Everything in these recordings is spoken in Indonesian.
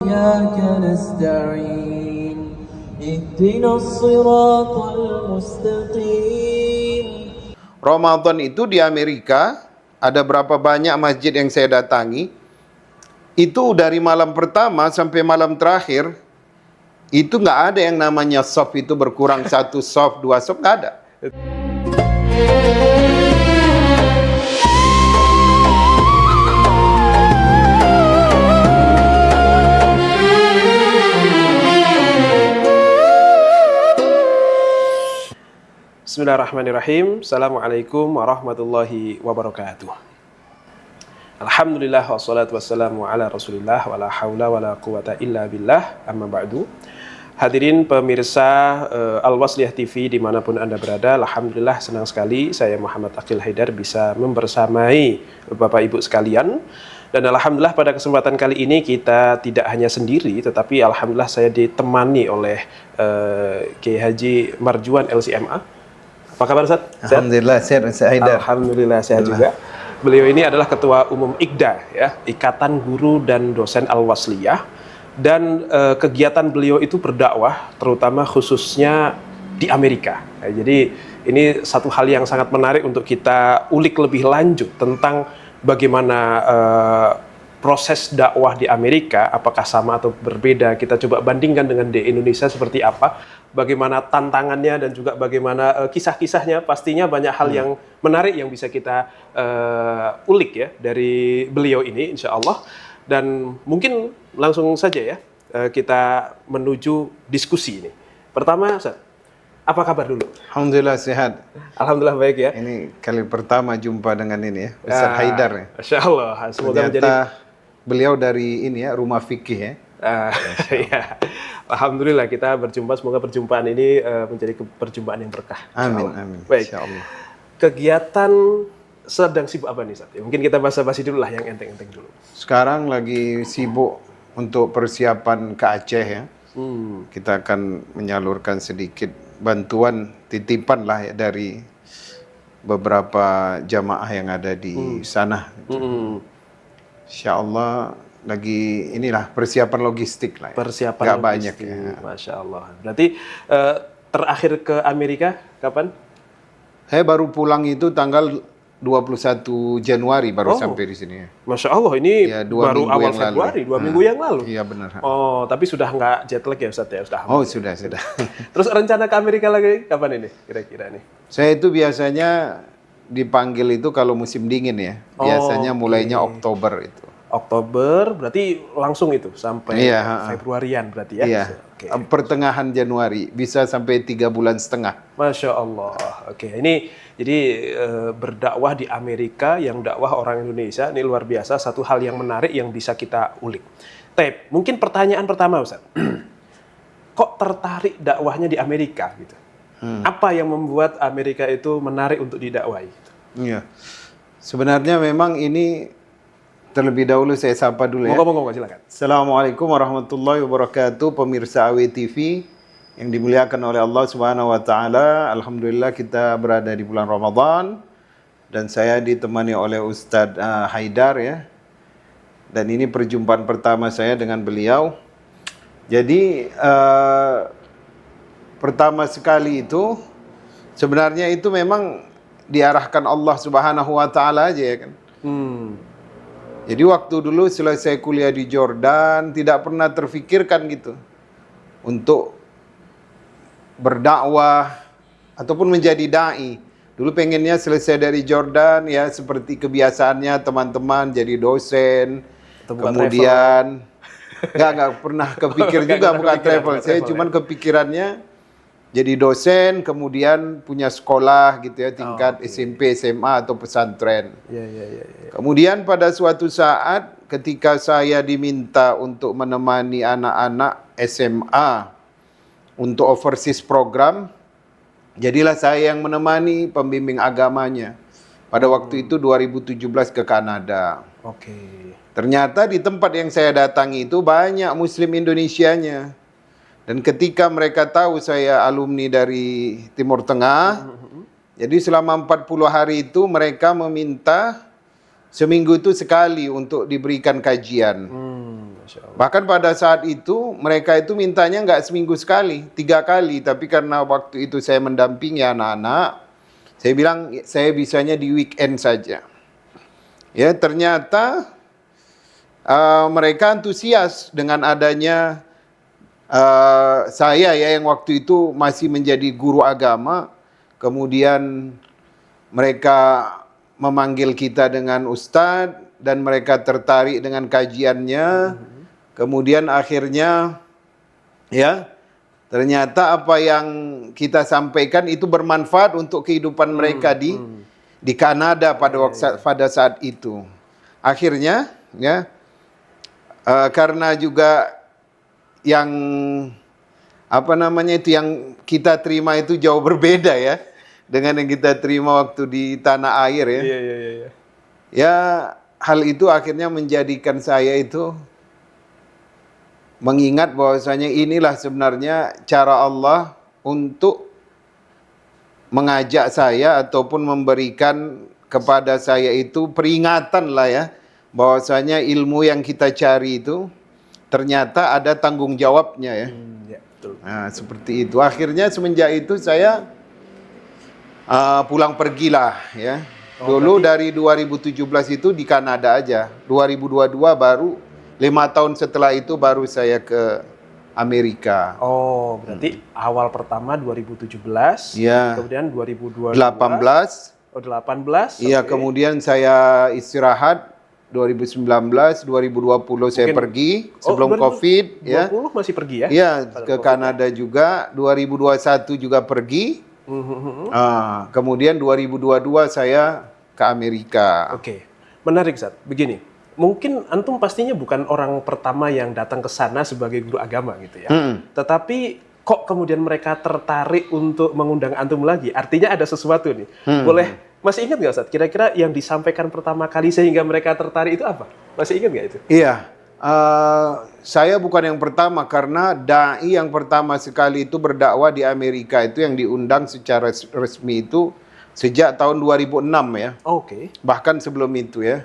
إياك نستعين اهدنا الصراط المستقيم. Ramadan itu di Amerika, ada berapa banyak masjid yang saya datangi, itu dari malam pertama sampai malam terakhir, itu nggak ada yang namanya shaf itu berkurang satu shaf, dua shaf, nggak ada. Bismillahirrahmanirrahim. Assalamualaikum warahmatullahi wabarakatuh. Alhamdulillah wassalatu wassalamu ala rasulillah wa la hawla wa la quwata illa billah, amma ba'du. Hadirin pemirsa Al-Wasliyah TV dimanapun Anda berada, alhamdulillah senang sekali saya Muhammad Aqil Haidar bisa membersamai Bapak Ibu sekalian. Dan alhamdulillah pada kesempatan kali ini kita tidak hanya sendiri, tetapi alhamdulillah saya ditemani oleh Kiai Haji Marjuan LCMA. Apa kabar Ustaz? Alhamdulillah sehat, Haidar. Alhamdulillah sehat juga. Beliau ini adalah Ketua Umum IGDA, ya, Ikatan Guru dan Dosen Al-Wasliyah. Dan kegiatan beliau itu berdakwah, terutama khususnya di Amerika. Ya, jadi ini satu hal yang sangat menarik untuk kita ulik lebih lanjut tentang bagaimana proses dakwah di Amerika, apakah sama atau berbeda. Kita coba bandingkan dengan di Indonesia seperti apa, bagaimana tantangannya dan juga bagaimana kisah-kisahnya. Pastinya banyak hal yang menarik yang bisa kita ulik ya dari beliau ini, insya Allah. Dan mungkin langsung saja ya kita menuju diskusi ini. Pertama, Ustaz, apa kabar dulu? Alhamdulillah sehat. Alhamdulillah baik ya. Ini kali pertama jumpa dengan ini ya, Ustaz Haidar ya. Masya Allah, semoga Ternyata menjadi beliau dari ini ya, Rumah Fikih ya. ya. Alhamdulillah kita berjumpa, semoga perjumpaan ini menjadi perjumpaan yang berkah. Amin, amin. Baik. Insyaallah. Kegiatan sedang sibuk apa nih, Ustaz? Ya, mungkin kita basa-basi dulu lah yang enteng-enteng dulu. Sekarang lagi sibuk untuk persiapan ke Aceh ya. Kita akan menyalurkan sedikit bantuan titipan lah ya dari beberapa jamaah yang ada di sana. Insya Allah lagi inilah persiapan logistik lah ya. Persiapan nggak logistik, banyak ya. Masya Allah. Berarti terakhir ke Amerika kapan? Saya baru pulang itu tanggal 21 Januari baru sampai di sini ya. Masya Allah, ini Ya, baru awal Februari, 2 minggu yang lalu. Iya benar. Oh, tapi sudah nggak jet lag ya Ustaz ya? Sudah. Oh sudah. Terus rencana ke Amerika lagi kapan ini kira-kira nih? Saya itu biasanya dipanggil itu kalau musim dingin ya. Biasanya mulainya Oktober itu. Oktober berarti langsung itu sampai Iya, Februarian berarti ya? Iya. Oke. Pertengahan Januari bisa sampai 3,5 bulan. Masya Allah. Oke, ini jadi berdakwah di Amerika yang dakwah orang Indonesia ini luar biasa, satu hal yang menarik yang bisa kita ulik. Tep, mungkin pertanyaan pertama Ustaz. Kok tertarik dakwahnya di Amerika gitu? Apa yang membuat Amerika itu menarik untuk didakwahi? Gitu? Iya. Sebenarnya memang ini terlebih dahulu saya sapa dulu ya. Monggo, silakan. Assalamualaikum warahmatullahi wabarakatuh, pemirsa AWTV yang dimuliakan oleh Allah Subhanahu wa taala. Alhamdulillah kita berada di bulan Ramadan dan saya ditemani oleh Ustadz Haidar ya. Dan ini perjumpaan pertama saya dengan beliau. Jadi pertama sekali itu sebenarnya itu memang diarahkan Allah Subhanahu wa taala aja ya kan. Jadi waktu dulu selesai kuliah di Jordan tidak pernah terfikirkan gitu untuk berdakwah ataupun menjadi dai. Dulu pengennya selesai dari Jordan ya seperti kebiasaannya teman-teman jadi dosen. Kemudian nggak pernah kepikir juga bukan travel. Saya cuman kepikirannya jadi dosen, kemudian punya sekolah gitu ya, tingkat SMP, SMA atau pesantren. Ya. Kemudian pada suatu saat ketika saya diminta untuk menemani anak-anak SMA untuk overseas program, jadilah saya yang menemani pembimbing agamanya. Pada waktu itu 2017 ke Kanada. Oke. Ternyata di tempat yang saya datangi itu banyak Muslim Indonesianya. Dan ketika mereka tahu saya alumni dari Timur Tengah, jadi selama 40 hari itu mereka meminta seminggu itu sekali untuk diberikan kajian. Masya Allah. Bahkan pada saat itu mereka itu mintanya nggak seminggu sekali, 3 kali. Tapi karena waktu itu saya mendampingi anak-anak, saya bilang saya bisanya di weekend saja. Ya, ternyata mereka antusias dengan adanya saya ya yang waktu itu masih menjadi guru agama. Kemudian mereka memanggil kita dengan ustadz dan mereka tertarik dengan kajiannya. Kemudian akhirnya ya ternyata apa yang kita sampaikan itu bermanfaat untuk kehidupan mereka di Kanada pada saat itu. Akhirnya ya karena juga yang apa namanya itu yang kita terima itu jauh berbeda ya dengan yang kita terima waktu di tanah air ya. Iya. Ya hal itu akhirnya menjadikan saya itu mengingat bahwasanya inilah sebenarnya cara Allah untuk mengajak saya ataupun memberikan kepada saya itu peringatan lah ya bahwasanya ilmu yang kita cari itu ternyata ada tanggung jawabnya ya. Ya, betul. Nah, seperti itu. Akhirnya semenjak itu saya pulang pergilah ya. Dulu dari 2017 itu di Kanada aja. 2022 baru 5 tahun setelah itu baru saya ke Amerika. Oh, berarti awal pertama 2017, Ya. kemudian 2022, 18. oh 18, Iya, oke. kemudian saya istirahat 2019, 2020 saya Mungkin- pergi Oh, sebelum 2020 Covid ya. masih pergi ya? Iya, Pada ke COVID. Kanada juga, 2021 juga pergi. Kemudian 2022 saya ke Amerika. Oke, menarik Zat. Begini, mungkin antum pastinya bukan orang pertama yang datang ke sana sebagai guru agama gitu ya. Tetapi kok kemudian mereka tertarik untuk mengundang antum lagi? Artinya ada sesuatu nih. Boleh, masih ingat nggak Zat? Kira-kira yang disampaikan pertama kali sehingga mereka tertarik itu apa? Masih ingat nggak itu? Iya, saya bukan yang pertama karena dai yang pertama sekali itu berdakwah di Amerika itu yang diundang secara resmi itu sejak tahun 2006 ya. Oke. Bahkan sebelum itu ya.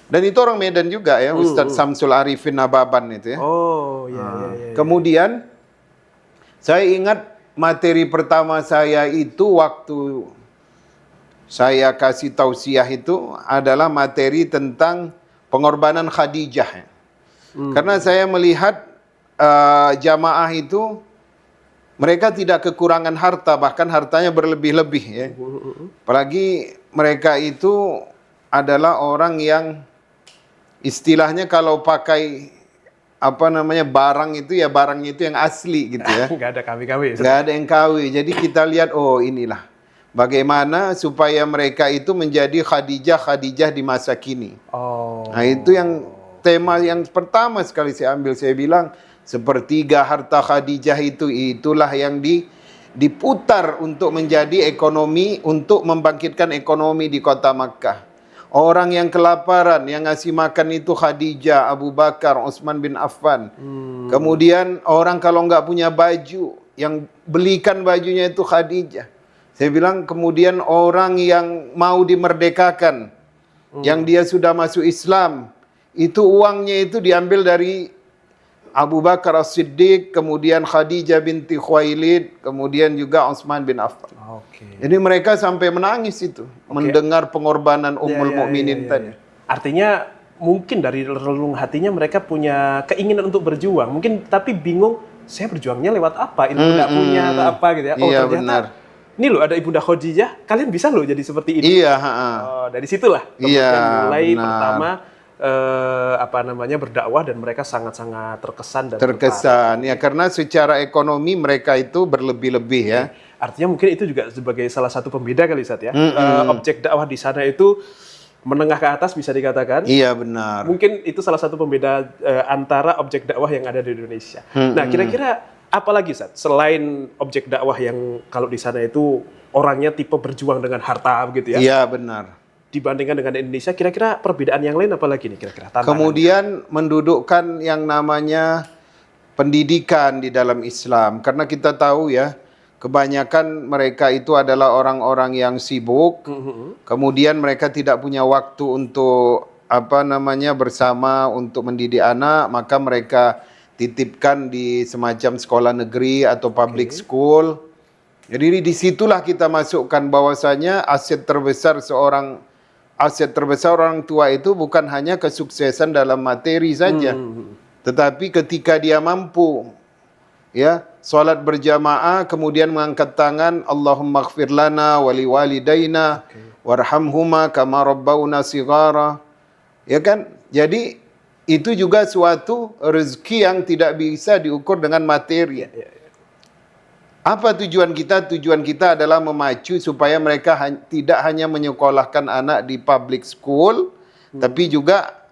Dan itu orang Medan juga ya, Ustadz Samsul Arifin Nababan itu ya. Oh, iya. Kemudian saya ingat materi pertama saya itu waktu saya kasih tausiah itu adalah materi tentang pengorbanan Khadijah. Ya. Karena saya melihat jamaah itu mereka tidak kekurangan harta, bahkan hartanya berlebih-lebih ya. Apalagi mereka itu adalah orang yang istilahnya kalau pakai apa namanya barang itu ya barangnya itu yang asli gitu ya. Nggak ada kami-kami. Nggak ada yang KW. Jadi kita lihat oh inilah bagaimana supaya mereka itu menjadi Khadijah di masa kini. Oh. Nah itu yang tema yang pertama sekali saya ambil, saya bilang sepertiga harta Khadijah itulah yang diputar untuk menjadi ekonomi, untuk membangkitkan ekonomi di kota Makkah. Orang yang kelaparan, yang ngasih makan itu Khadijah, Abu Bakar, Utsman bin Affan. Kemudian orang kalau nggak punya baju, yang belikan bajunya itu Khadijah. Saya bilang kemudian orang yang mau dimerdekakan, yang dia sudah masuk Islam, itu uangnya itu diambil dari Abu Bakar As-Siddiq, kemudian Khadijah binti Khuwailid, kemudian juga Utsman bin Affan. Oke. Jadi mereka sampai menangis itu mendengar pengorbanan Ummul Mukminin tadi. Artinya mungkin dari relung hatinya mereka punya keinginan untuk berjuang. Mungkin tapi bingung saya berjuangnya lewat apa? Ilmu nggak punya atau apa gitu ya. Oh Iya, ternyata benar. ini loh ada Ibunda Khadijah, kalian bisa loh jadi seperti ini. Iya, Oh, dari situlah kemudian Iya, mulai benar. pertama berdakwah dan mereka sangat-sangat terkesan dan terkesan ya karena secara ekonomi mereka itu berlebih-lebih ya. artinya mungkin itu juga sebagai salah satu pembeda kali Sat ya. Objek dakwah di sana itu menengah ke atas bisa dikatakan. Iya benar. Mungkin itu salah satu pembeda antara objek dakwah yang ada di Indonesia. Nah, kira-kira apa lagi Sat selain objek dakwah yang kalau di sana itu orangnya tipe berjuang dengan harta begitu ya. Iya benar. Dibandingkan dengan Indonesia, kira-kira perbedaan yang lain apa lagi nih kira-kira? Tantangan. Kemudian mendudukkan yang namanya pendidikan di dalam Islam. Karena kita tahu ya, kebanyakan mereka itu adalah orang-orang yang sibuk, kemudian mereka tidak punya waktu untuk bersama untuk mendidik anak, maka mereka titipkan di semacam sekolah negeri atau public school. Jadi disitulah kita masukkan bahwasanya aset terbesar orang tua itu bukan hanya kesuksesan dalam materi saja, tetapi ketika dia mampu salat berjamaah, kemudian mengangkat tangan, Allahumma ighfir lana wa liwalidaina warhamhuma kama rabbauna shighara. Ya kan? Jadi itu juga suatu rezeki yang tidak bisa diukur dengan materi. Apa tujuan kita? Tujuan kita adalah memacu supaya mereka tidak hanya menyekolahkan anak di public school, tapi juga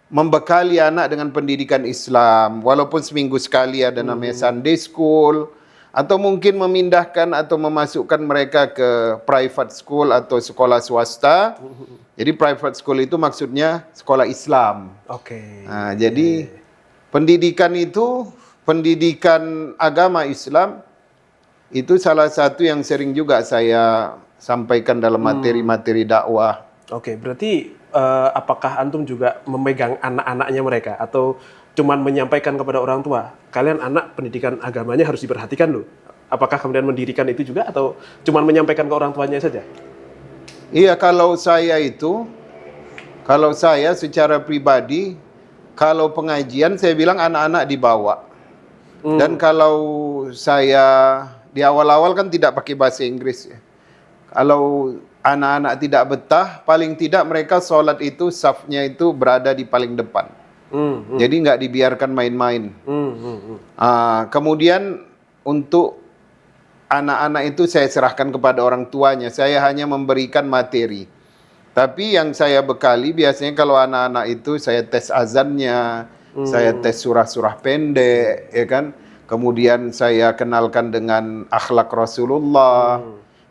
membekali anak dengan pendidikan Islam. Walaupun seminggu sekali ada namanya Sunday School, atau mungkin memindahkan atau memasukkan mereka ke private school atau sekolah swasta. Jadi private school itu maksudnya sekolah Islam. Nah, jadi pendidikan itu, pendidikan agama Islam itu salah satu yang sering juga saya sampaikan dalam materi-materi dakwah. Berarti apakah antum juga memegang anak-anaknya mereka atau cuman menyampaikan kepada orang tua, kalian anak pendidikan agamanya harus diperhatikan loh? Apakah kemudian mendirikan itu juga atau cuman menyampaikan ke orang tuanya saja? Iya, kalau saya secara pribadi, kalau pengajian saya bilang anak-anak dibawa. Dan kalau saya di awal-awal kan tidak pakai bahasa Inggris ya. Kalau anak-anak tidak betah, paling tidak mereka sholat itu safnya itu berada di paling depan. Jadi nggak dibiarkan main-main. Kemudian untuk anak-anak itu saya serahkan kepada orang tuanya. Saya hanya memberikan materi. Tapi yang saya bekali biasanya kalau anak-anak itu saya tes azannya, saya tes surah-surah pendek, ya kan. Kemudian saya kenalkan dengan akhlak Rasulullah,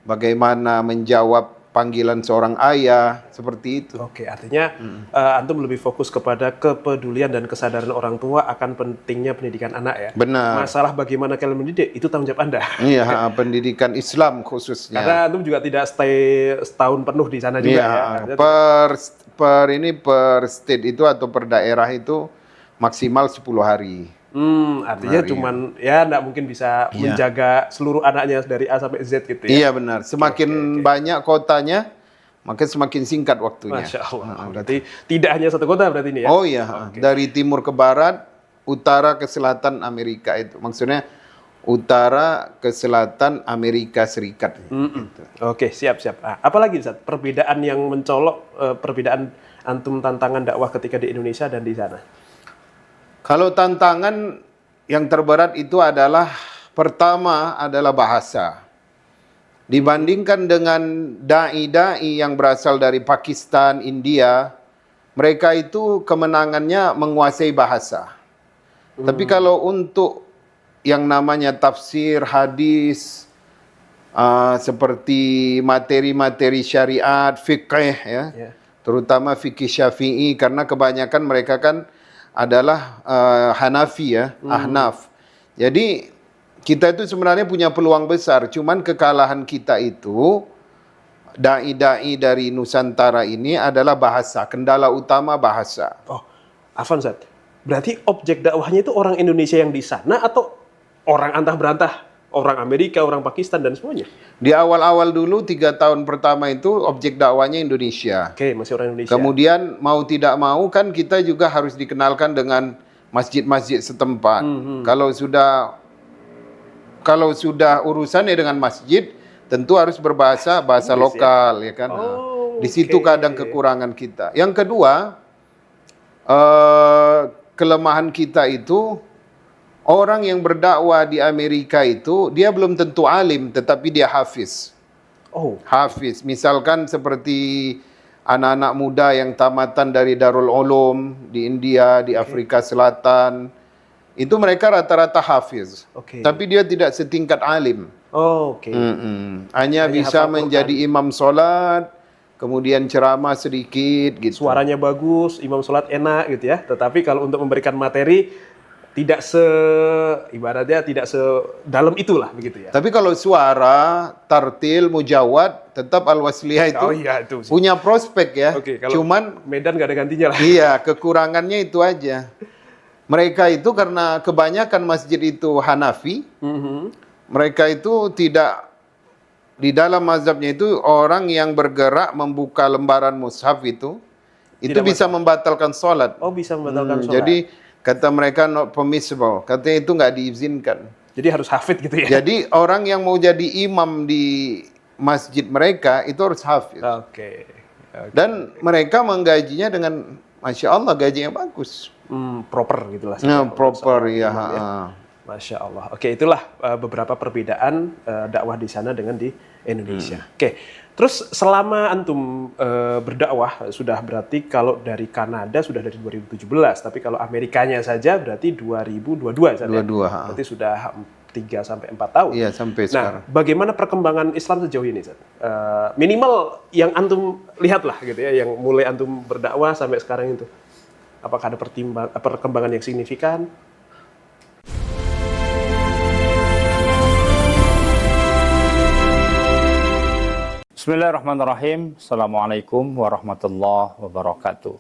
bagaimana menjawab panggilan seorang ayah, seperti itu. Artinya antum lebih fokus kepada kepedulian dan kesadaran orang tua akan pentingnya pendidikan anak ya. Benar. Masalah bagaimana kalian mendidik itu tanggung jawab Anda. Iya, pendidikan Islam khususnya. Karena antum juga tidak stay setahun penuh di sana juga ya. Per state itu atau per daerah itu maksimal 10 hari. Artinya cuman ya enggak mungkin bisa menjaga seluruh anaknya dari A sampai Z gitu ya. Iya benar. Semakin banyak kotanya, maka semakin singkat waktunya. Masya Allah. Berarti tidak hanya satu kota berarti ini ya? Oh iya, dari timur ke barat, utara ke selatan Amerika itu. Maksudnya utara ke selatan Amerika Serikat. Gitu. Siap. Apalagi Ustaz, perbedaan yang mencolok, perbedaan antum tantangan dakwah ketika di Indonesia dan di sana? Kalau tantangan yang terberat itu adalah pertama adalah bahasa. Dibandingkan dengan dai-dai yang berasal dari Pakistan, India, mereka itu kemenangannya menguasai bahasa. Tapi kalau untuk yang namanya tafsir, hadis, seperti materi-materi syariat, fiqh ya, terutama fikih Syafi'i, karena kebanyakan mereka kan adalah Hanafi ya, Ahnaf. Jadi kita itu sebenarnya punya peluang besar, cuman kekalahan kita itu dai-dai dari Nusantara ini adalah bahasa, kendala utama bahasa. Afwan Ustaz, berarti objek dakwahnya itu orang Indonesia yang di sana atau orang antah berantah, orang Amerika, orang Pakistan dan semuanya? Di awal-awal dulu 3 tahun pertama itu objek dakwanya Indonesia. Masih orang Indonesia. Kemudian mau tidak mau kan kita juga harus dikenalkan dengan masjid-masjid setempat. Kalau sudah urusannya dengan masjid, tentu harus bahasa lokal ya kan. Di situ kadang kekurangan kita. Yang kedua, kelemahan kita itu orang yang berdakwah di Amerika itu dia belum tentu alim, tetapi dia hafiz. Hafiz. Misalkan seperti anak-anak muda yang tamatan dari Darul Ulum di India, di Afrika Selatan, itu mereka rata-rata hafiz. Tapi dia tidak setingkat alim. Hanya bisa menjadi imam sholat, kemudian ceramah sedikit gitu. Suaranya bagus, imam sholat enak gitu ya. Tetapi kalau untuk memberikan materi tidak ibaratnya tidak sedalam itulah begitu ya. Tapi kalau suara, tartil, mujawad, tetap Al-Wasliyah itu Oh iya itu sih. punya prospek ya. Oke, kalau Cuman Medan nggak ada gantinya lah. iya, kekurangannya itu aja. Mereka itu karena kebanyakan masjid itu Hanafi, mereka itu tidak di dalam mazhabnya itu orang yang bergerak membuka lembaran mushaf itu bisa membatalkan sholat. Oh bisa membatalkan sholat. Jadi kata mereka not permissible, katanya itu nggak diizinkan. Jadi harus hafid gitu ya. Jadi orang yang mau jadi imam di masjid mereka itu harus hafid. Oke. Dan mereka menggajinya dengan Masya Allah gajinya bagus. Proper gitu lah. Nah, proper ya. Masya Allah. Oke, itulah beberapa perbedaan dakwah di sana dengan di Indonesia. Oke, terus selama antum berdakwah sudah berarti kalau dari Kanada sudah dari 2017, tapi kalau Amerikanya saja berarti 2022. 22. Berarti sudah 3 sampai 4 tahun. Iya, sampai sekarang. Nah, bagaimana perkembangan Islam sejauh ini, Zat? Minimal yang antum lihat lah gitu ya, yang mulai antum berdakwah sampai sekarang itu. Apakah ada perkembangan yang signifikan? Bismillahirrahmanirrahim. Assalamualaikum warahmatullahi wabarakatuh.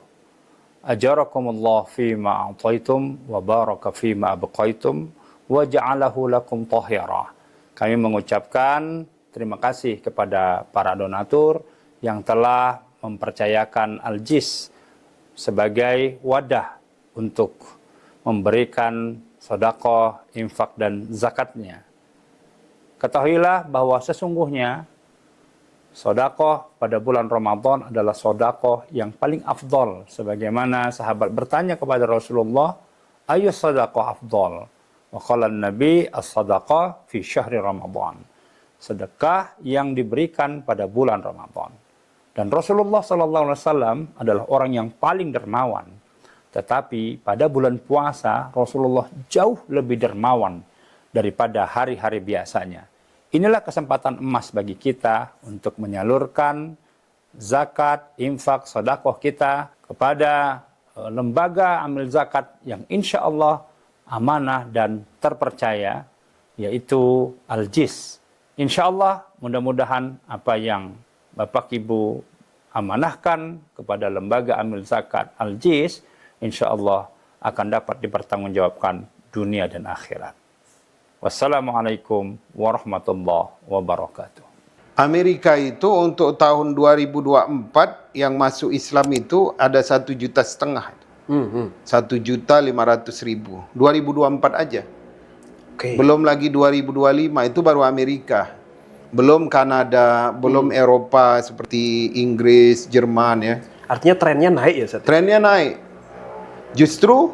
Ajarakumullah fima a'taitum wa baraka fima abqaitum wa ja'alahu lakum tahira. Kami mengucapkan terima kasih kepada para donatur yang telah mempercayakan Al-Jis sebagai wadah untuk memberikan sedekah, infak dan zakatnya. Ketahuilah bahwa sesungguhnya sedekah pada bulan Ramadan adalah sedekah yang paling afdol, sebagaimana sahabat bertanya kepada Rasulullah, ayu sedekah afdol? Wa qala Nabi as-sadaqah fi syahri Ramadan. Sedekah yang diberikan pada bulan Ramadan. Dan Rasulullah SAW adalah orang yang paling dermawan. Tetapi pada bulan puasa Rasulullah jauh lebih dermawan daripada hari-hari biasanya. Inilah kesempatan emas bagi kita untuk menyalurkan zakat, infak, sedekah kita kepada lembaga amil zakat yang insya Allah amanah dan terpercaya, yaitu Al-Jis. Insya Allah mudah-mudahan apa yang Bapak Ibu amanahkan kepada lembaga amil zakat Al-Jis, insya Allah akan dapat dipertanggungjawabkan dunia dan akhirat. Wassalamualaikum warahmatullahi wabarakatuh. Amerika itu untuk tahun 2024 yang masuk Islam itu ada 1,5 juta. 1.500.000. 2024 aja. Belum lagi 2025 itu baru Amerika. Belum Kanada, belum Eropa seperti Inggris, Jerman ya. Artinya trennya naik ya, Ustaz? Trennya naik. Justru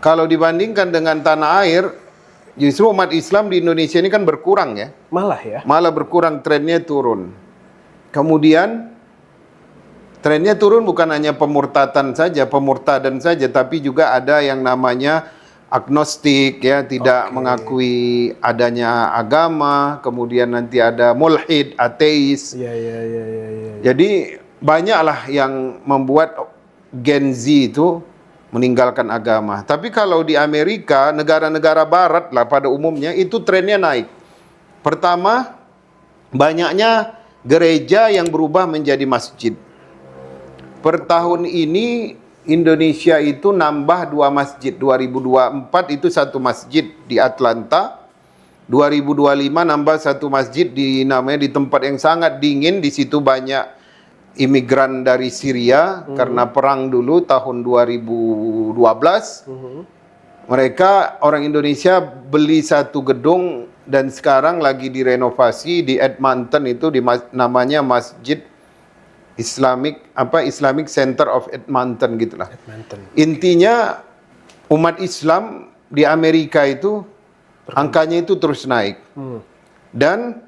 kalau dibandingkan dengan tanah air, justru umat Islam di Indonesia ini kan berkurang ya. Malah ya? Malah berkurang, trennya turun. Kemudian trennya turun bukan hanya pemurtadan saja, tapi juga ada yang namanya agnostik ya, tidak mengakui adanya agama, kemudian nanti ada mulhid, ateis. Iya. Jadi banyaklah yang membuat Gen Z itu meninggalkan agama. Tapi kalau di Amerika, negara-negara barat lah pada umumnya itu trennya naik. Pertama, banyaknya gereja yang berubah menjadi masjid. Per tahun ini Indonesia itu nambah 2 masjid. 2024 itu 1 masjid di Atlanta. 2025 nambah 1 masjid di tempat yang sangat dingin. Di situ banyak imigran dari Syria karena perang dulu tahun 2012. Mereka orang Indonesia beli 1 gedung dan sekarang lagi direnovasi di Edmonton itu namanya Masjid Islamic Center of Edmonton gitulah. Intinya umat Islam di Amerika itu angkanya itu terus naik. Dan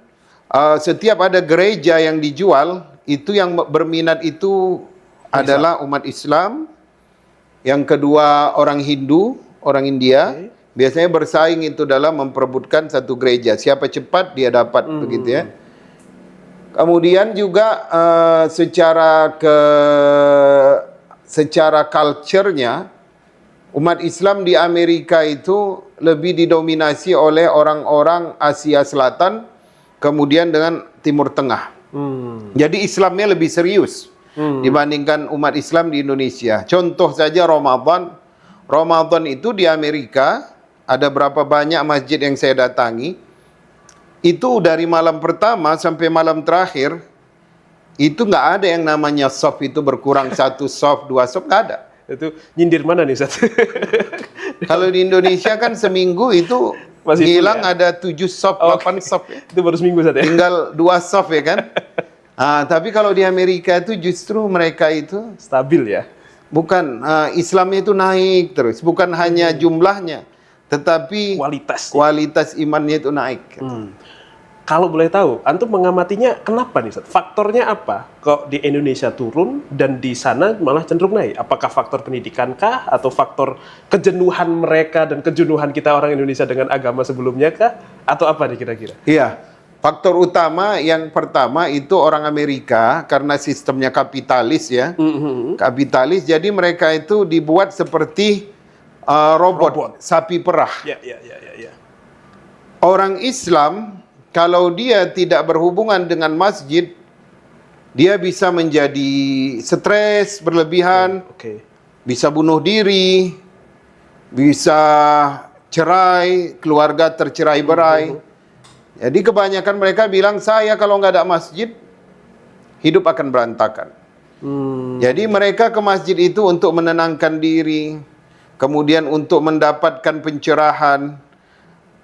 setiap ada gereja yang dijual, itu yang berminat itu adalah umat Islam. Yang kedua orang Hindu, orang India. Biasanya bersaing itu dalam memperebutkan 1 gereja. Siapa cepat dia dapat begitu ya. Kemudian juga secara culture-nya umat Islam di Amerika itu lebih didominasi oleh orang-orang Asia Selatan, kemudian dengan Timur Tengah. Jadi Islamnya lebih serius dibandingkan umat Islam di Indonesia. Contoh saja Ramadan. Ramadan itu di Amerika, ada berapa banyak masjid yang saya datangi, itu dari malam pertama sampai malam terakhir, itu nggak ada yang namanya soft itu berkurang 1 soft, 2 soft, nggak ada. Itu nyindir mana nih, Ustaz? Kalau di Indonesia kan seminggu itu Masih hilang full, ya? ada 7 soft, 8 soft. Ya. Itu baru seminggu, Ustaz, ya? Tinggal 2 soft ya kan. Tapi kalau di Amerika itu justru mereka itu Stabil ya? bukan, Islamnya itu naik terus. Bukan hanya jumlahnya, tetapi kualitas imannya itu naik. Kalau boleh tahu, antum mengamatinya kenapa nih, Ustaz? Faktornya apa? Kok di Indonesia turun dan di sana malah cenderung naik? Apakah faktor pendidikan kah? Atau faktor kejenuhan mereka dan kejenuhan kita orang Indonesia dengan agama sebelumnya kah? Atau apa nih kira-kira? Iya, faktor utama yang pertama itu orang Amerika karena sistemnya kapitalis ya. Kapitalis, jadi mereka itu dibuat seperti robot, sapi perah. Ya. Orang Islam kalau dia tidak berhubungan dengan masjid, dia bisa menjadi stres berlebihan, bisa bunuh diri, bisa cerai, keluarga tercerai-berai. Jadi kebanyakan mereka bilang, saya kalau nggak ada masjid, hidup akan berantakan. Jadi mereka ke masjid itu untuk menenangkan diri, kemudian untuk mendapatkan pencerahan,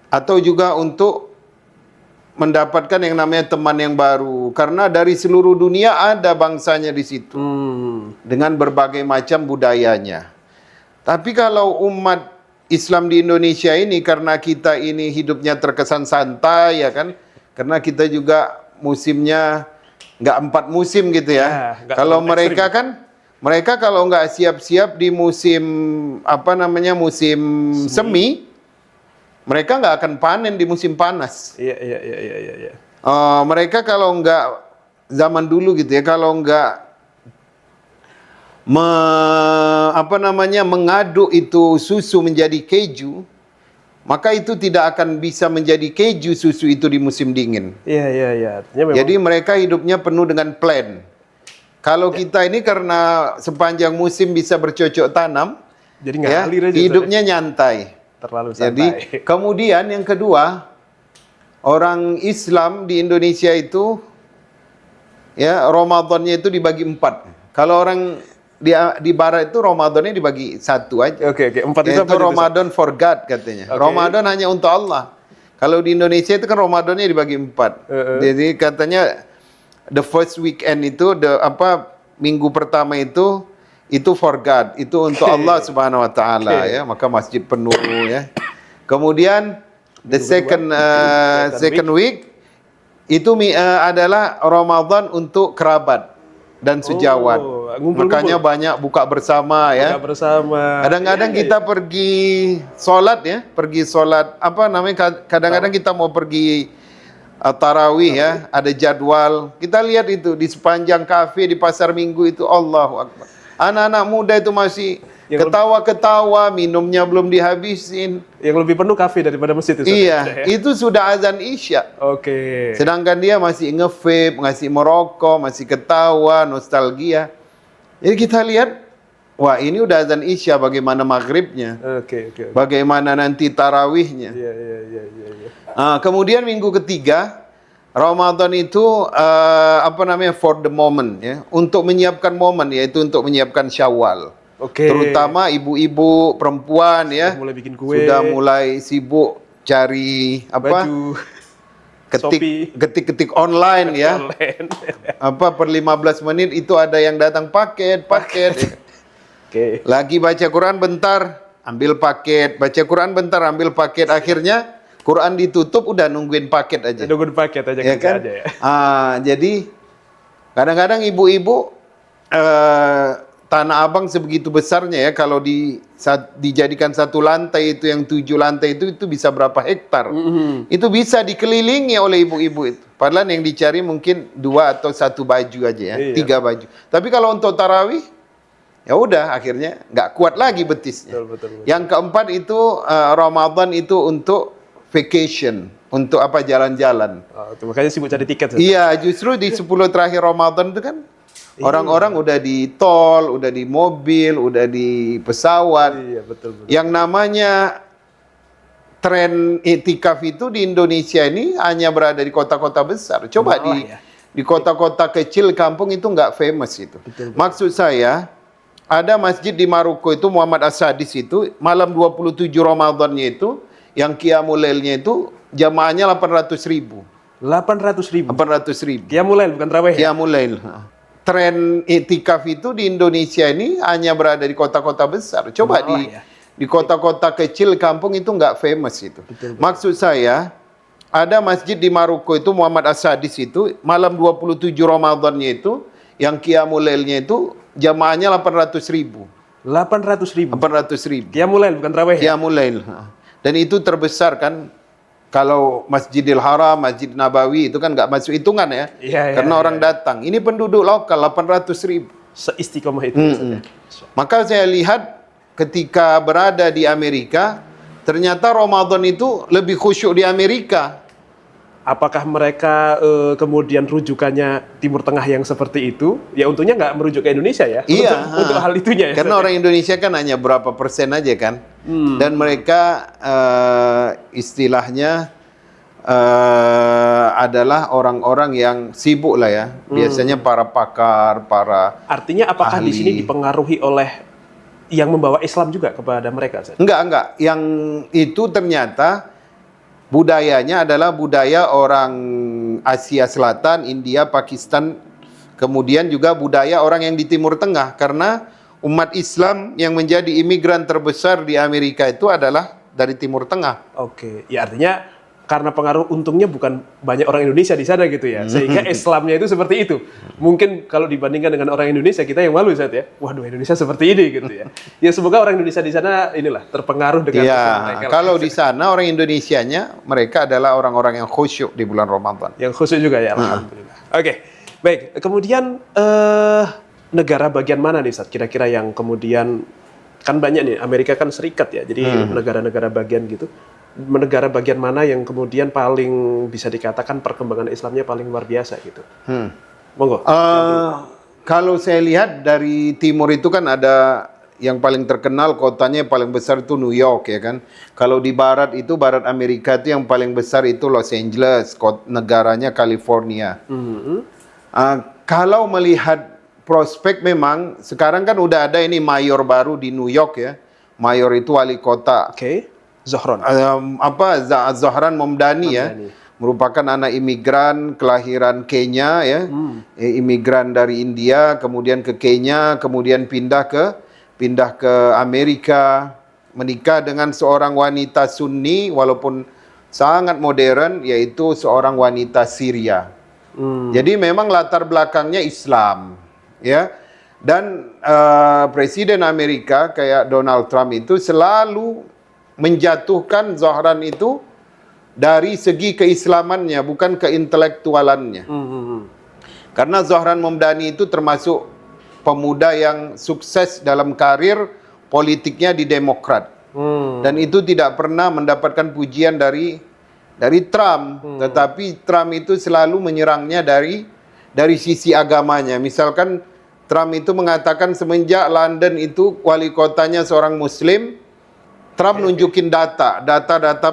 atau juga untuk mendapatkan yang namanya teman yang baru, karena dari seluruh dunia ada bangsanya di situ dengan berbagai macam budayanya. Tapi kalau umat Islam di Indonesia ini, karena kita ini hidupnya terkesan santai ya kan, karena kita juga musimnya nggak 4 musim gitu ya. Kalau mereka kan, mereka kalau nggak siap-siap di musim musim semi, mereka nggak akan panen di musim panas. Iya. Mereka kalau nggak zaman dulu gitu ya, kalau nggak mengaduk itu susu menjadi keju, maka itu tidak akan bisa menjadi keju susu itu di musim dingin. Iya. Jadi mereka hidupnya penuh dengan plan. Kalau kita ini karena sepanjang musim bisa bercocok tanam, jadi ngalir aja, hidupnya nyantai. Terlalu santai. Jadi kemudian yang kedua, orang Islam di Indonesia itu ya Ramadannya itu dibagi 4. Kalau orang di barat itu Ramadannya dibagi 1 aja. Oke. 4 itu apa? Ramadan for God katanya. Ramadan hanya untuk Allah. Kalau di Indonesia itu kan Ramadannya dibagi 4. Jadi katanya the first weekend itu minggu pertama itu for God, itu untuk Allah Subhanahu wa taala ya, maka masjid penuh ya. Kemudian the second week itu adalah Ramadan untuk kerabat dan sejawat. Makanya banyak buka bersama ya. Buka bersama. Kadang-kadang kita pergi sholat ya, kadang-kadang kita mau pergi tarawih ya, ada jadwal. Kita lihat itu di sepanjang kafe di pasar Minggu itu, Allahu Akbar. Anak-anak muda itu masih ketawa-ketawa, minumnya belum dihabisin. Yang lebih penuh kafe daripada masjid itu. Iya, itu sudah azan Isya. Sedangkan dia masih nge-vape, masih merokok, masih ketawa, nostalgia. Jadi kita lihat, wah ini udah azan Isya, bagaimana maghribnya? Bagaimana nanti tarawihnya? Iya. Kemudian minggu ketiga, Ramadan itu for the moment ya, untuk menyiapkan momen, yaitu untuk menyiapkan Syawal. Terutama ibu-ibu perempuan ya, mulai bikin kue, sudah mulai sibuk cari baju, ketik online ya. Per 15 menit itu ada yang datang paket. Lagi baca Quran bentar, ambil paket, baca Quran bentar, ambil paket, akhirnya Quran ditutup, udah nungguin paket aja. Nungguin paket aja, ya kan? aja ya. Jadi kadang-kadang ibu-ibu Tanah Abang sebegitu besarnya ya, kalau dijadikan 1 lantai itu, yang 7 lantai itu bisa berapa hektar. Itu bisa dikelilingi oleh ibu-ibu itu. Padahal yang dicari mungkin 2 atau 1 baju aja ya, 3 baju. Tapi kalau untuk tarawih, Ya udah, akhirnya nggak kuat lagi betisnya. Betul. Yang keempat itu Ramadan itu untuk vacation, untuk apa, jalan-jalan. Itu makanya sibuk cari tiket. Iya, justru di 10 terakhir Ramadan itu kan orang-orang udah di tol, udah di mobil, udah di pesawat. Iya, betul. Yang namanya tren iktikaf itu di Indonesia ini hanya berada di kota-kota besar. Coba di kota-kota kecil, kampung itu nggak famous itu. Maksud saya, ada masjid di Maroko itu, Muhammad As-Sadis itu, malam 27 Ramadannya itu, yang Qiyamul Lailnya itu, jamaahnya 800.000. 800.000. 800.000. Qiyamul Lail bukan tarawih. Qiyamul Lail. Tren iktikaf itu di Indonesia ini hanya berada di kota-kota besar. Coba di kota-kota kecil, kampung itu nggak famous itu. Maksud saya, ada masjid di Maroko itu, Muhammad As-Sadis itu, malam 27 Ramadannya itu, yang Qiyamul Lailnya itu, jamaahnya 800.000. 800.000. 800.000. Qiyamul Lail bukan tarawih. Qiyamul Lail. Dan itu terbesar kan. Kalau Masjidil Haram, Masjid Nabawi itu kan nggak masuk hitungan ya. Karena orang datang. Ini penduduk lokal 800.000. Seistiqomah itu. Maka saya lihat ketika berada di Amerika, ternyata Ramadan itu lebih khusyuk di Amerika. Apakah mereka kemudian rujukannya Timur Tengah yang seperti itu? Ya untungnya nggak merujuk ke Indonesia ya. Iya. Untuk hal itunya ya. Karena orang Indonesia kan hanya berapa persen aja kan. Dan mereka istilahnya adalah orang-orang yang sibuk lah ya. Biasanya para pakar, para Artinya apakah ahli. di sini dipengaruhi oleh yang membawa Islam juga kepada mereka? Enggak. Yang itu ternyata budayanya adalah budaya orang Asia Selatan, India, Pakistan, kemudian juga budaya orang yang di Timur Tengah. Karena umat Islam yang menjadi imigran terbesar di Amerika itu adalah dari Timur Tengah. Oke, ya artinya karena pengaruh, untungnya bukan banyak orang Indonesia di sana gitu ya, sehingga Islamnya itu seperti itu. Mungkin kalau dibandingkan dengan orang Indonesia, kita yang malu saat ya, waduh Indonesia seperti ini gitu ya. Ya semoga orang Indonesia di sana inilah terpengaruh dengan Islam mereka. Kalau di sana orang Indonesianya, mereka adalah orang-orang yang khusyuk di bulan Ramadan. Yang khusus juga ya, alhamdulillah. Oke, baik. Kemudian negara bagian mana nih Ustaz kira-kira yang kemudian, kan banyak nih, Amerika kan serikat ya, jadi negara-negara bagian gitu. Negara bagian mana yang kemudian paling bisa dikatakan perkembangan Islamnya paling luar biasa gitu? Monggo. Kalau saya lihat dari timur itu kan ada yang paling terkenal, kotanya yang paling besar itu New York ya kan. Kalau di barat itu, barat Amerika itu yang paling besar itu Los Angeles, negaranya California. Kalau melihat prospek, memang sekarang kan udah ada ini mayor baru di New York ya. Mayor itu wali kota. Zohran. Zohran Momdani ya. Merupakan anak imigran kelahiran Kenya ya. Imigran dari India, kemudian ke Kenya, kemudian pindah ke Amerika, menikah dengan seorang wanita Sunni walaupun sangat modern, yaitu seorang wanita Syria. Jadi memang latar belakangnya Islam ya. Dan Presiden Amerika kayak Donald Trump itu selalu menjatuhkan Zohran itu dari segi keislamannya, bukan keintelektualannya. Karena Zohran Momdani itu termasuk pemuda yang sukses dalam karir politiknya di Demokrat. Dan itu tidak pernah mendapatkan pujian dari Trump. Tetapi Trump itu selalu menyerangnya dari sisi agamanya. Misalkan Trump itu mengatakan semenjak London itu wali kotanya seorang Muslim, Trump nunjukin data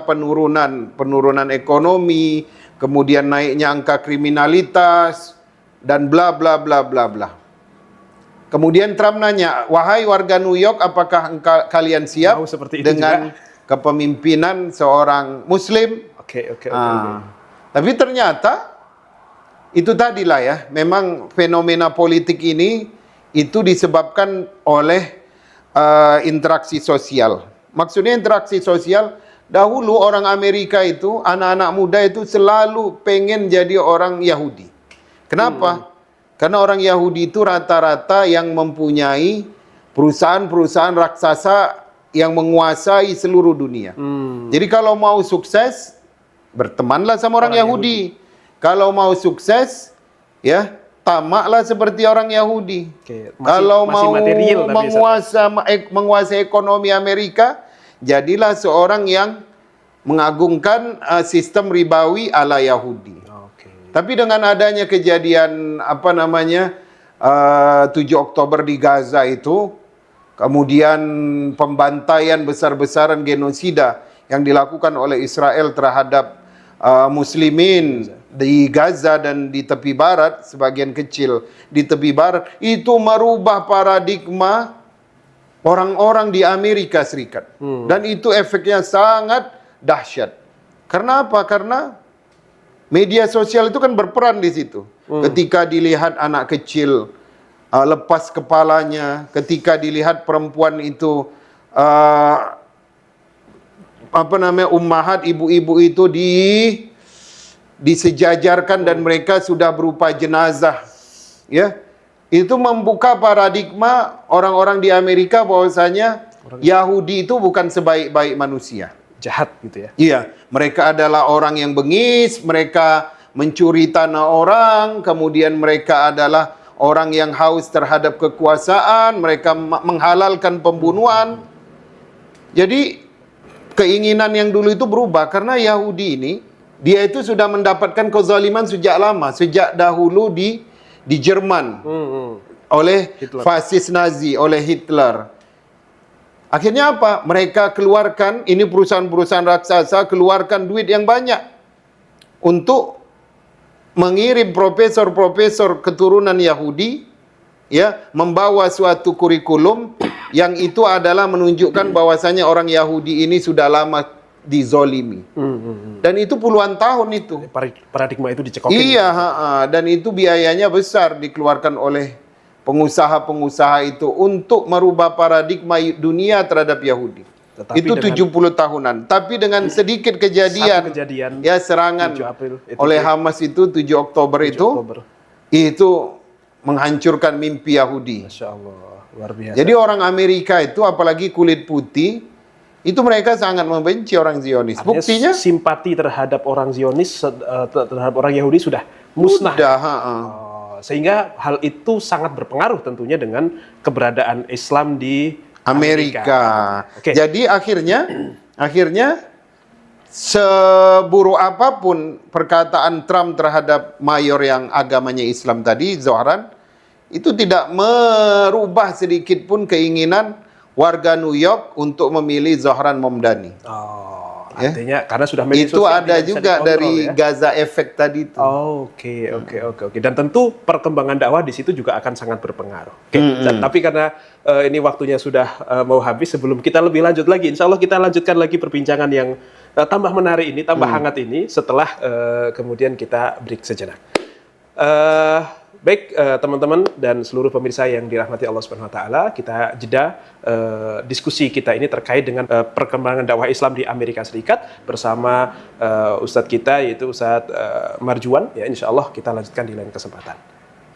penurunan ekonomi, kemudian naiknya angka kriminalitas, dan bla bla bla bla bla. Kemudian Trump nanya, wahai warga New York, apakah kalian siap dengan kepemimpinan seorang Muslim? Oke. Tapi ternyata itu tadilah ya, memang fenomena politik ini itu disebabkan oleh interaksi sosial. Maksudnya interaksi sosial, dahulu orang Amerika itu, anak-anak muda itu selalu pengen jadi orang Yahudi. Kenapa? Karena orang Yahudi itu rata-rata yang mempunyai perusahaan-perusahaan raksasa yang menguasai seluruh dunia. Jadi kalau mau sukses, bertemanlah sama orang Yahudi. Kalau mau sukses, ya, tamaklah seperti orang Yahudi. Oke, Kalau masih mau material tapi, menguasai ekonomi Amerika, jadilah seorang yang mengagungkan sistem ribawi ala Yahudi. Oke. Tapi dengan adanya kejadian 7 Oktober di Gaza itu, kemudian pembantaian besar-besaran genosida yang dilakukan oleh Israel terhadap muslimin di Gaza dan di tepi barat, sebagian kecil di tepi barat, itu merubah paradigma orang-orang di Amerika Serikat. Dan itu efeknya sangat dahsyat. Karena apa? Karena media sosial itu kan berperan di situ. Ketika dilihat anak kecil lepas kepalanya, ketika dilihat perempuan itu ummahat, ibu-ibu itu disejajarkan dan mereka sudah berupa jenazah, ya, itu membuka paradigma orang-orang di Amerika bahwasanya Yahudi itu bukan sebaik-baik manusia, Jahat gitu ya. iya, mereka adalah orang yang bengis, mereka mencuri tanah orang, kemudian mereka adalah orang yang haus terhadap kekuasaan, mereka menghalalkan pembunuhan. Jadi keinginan yang dulu itu berubah karena Yahudi ini, dia itu sudah mendapatkan kezaliman sejak lama, sejak dahulu di Jerman oleh Hitler. fasis Nazi, oleh Hitler. Akhirnya apa? Mereka keluarkan, ini perusahaan-perusahaan raksasa keluarkan duit yang banyak untuk mengirim profesor-profesor keturunan Yahudi, ya, membawa suatu kurikulum yang itu adalah menunjukkan bahwasanya orang Yahudi ini sudah lama dizolimi. Dan itu puluhan tahun itu. Paradigma itu dicekokin. Iya, dan itu biayanya besar dikeluarkan oleh pengusaha-pengusaha itu untuk merubah paradigma dunia terhadap Yahudi. Tetapi itu 70 tahunan. Tapi dengan sedikit kejadian, Satu kejadian, ya, serangan 7 April itu oleh Hamas itu 7 Oktober 7 itu, Oktober. itu menghancurkan mimpi Yahudi. Masya Allah, luar biasa. Jadi orang Amerika itu, apalagi kulit putih, itu mereka sangat membenci orang Zionis. Artinya Buktinya simpati terhadap orang Zionis, terhadap orang Yahudi sudah musnah. udah, Sehingga hal itu sangat berpengaruh tentunya dengan keberadaan Islam di Amerika. Oke. Jadi akhirnya seburuk apapun perkataan Trump terhadap mayor yang agamanya Islam tadi, Zohran, itu tidak merubah sedikit pun keinginan warga New York untuk memilih Zohran Momdani. Ya. Artinya karena sudah media Itu sosial ada tidak bisa juga dikontrol, dari ya? Gaza Effect tadi itu. Oke. Dan tentu perkembangan dakwah di situ juga akan sangat berpengaruh. Tapi karena ini waktunya sudah mau habis, sebelum kita lebih lanjut lagi, insya Allah kita lanjutkan lagi perbincangan yang tambah menarik ini, tambah hangat ini setelah kemudian kita break sejenak. Baik, teman-teman dan seluruh pemirsa yang dirahmati Allah Subhanahu wa taala, kita jeda diskusi kita ini terkait dengan perkembangan dakwah Islam di Amerika Serikat bersama Ustadz kita, yaitu Ustadz Marjuan. Ya, insya Allah kita lanjutkan di lain kesempatan.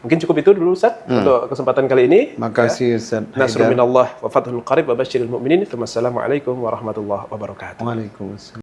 Mungkin cukup itu dulu, Ustadz, untuk kesempatan kali ini. Makasih, Ustadz Nasrun Haidar. minallah wa fathul qarib wa basyiril mu'minin. Wassalamualaikum warahmatullahi wabarakatuh. Waalaikumsalam.